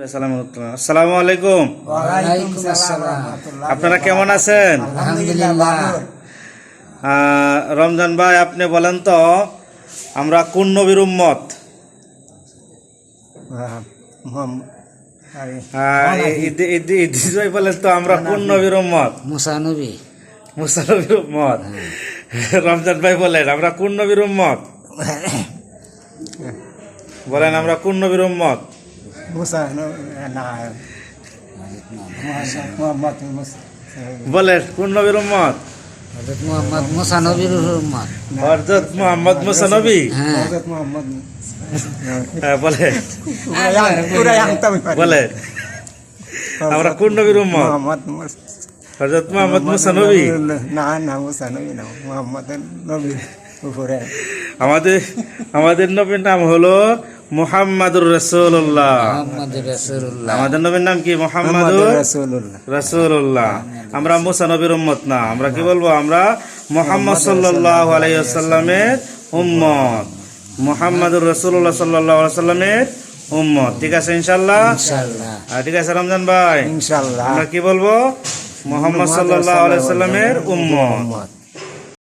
আসসালামু আলাইকুম। ওয়ালাইকুম আসসালাম। আপনারা কেমন আছেন? আলহামদুলিল্লাহ। রমজান ভাই, আপনি বলেন তো, আমরা কোন নবীর উম্মত? ইদ্রিস ভাই বলেন তো, আমরা কোন নবীর উম্মত? মুসা নবী। মুসা নবীর উম্মত। রমজান ভাই বলেন, আমরা কোন নবীর উম্মত? বলেন, আমরা কোন নবীর উম্মত? বলেন, কোন নবীর উম্মত? হযরত মুহাম্মদ মুসা নবীর উম্মত। হযরত মুহাম্মদ মুসা নবী। হ্যাঁ, বলে বলে আমরা কোন নবীর উম্মত? হযরত মুহাম্মদ মুসা নবী। আমাদের নবীর নাম হলো মুহাম্মাদুর রাসূলুল্লাহ। মুহাম্মদুর রাসূলুল্লাহ। আমাদের নবীর নাম কি? মুহাম্মাদুর রাসূলুল্লাহ। আমরা মুসা নবীর উম্মত না, আমরা কি বলবো? আমরা মুহাম্মদ সাল্লাল্লাহু আলাইহি ওয়াসাল্লামের উম্মত, মুহাম্মাদুর রাসূলুল্লাহ সাল্লাল্লাহু আলাইহি ওয়াসাল্লামের উম্মত। ঠিক আছে ইনশাআল্লাহ? ইনশাআল্লাহ। ঠিক আছে রমজান ভাই, ইনশাআল্লাহ আমরা কি বলবো? মুহাম্মদ সাল্লাল্লাহু আলাইহি ওয়াসাল্লামের উম্মত।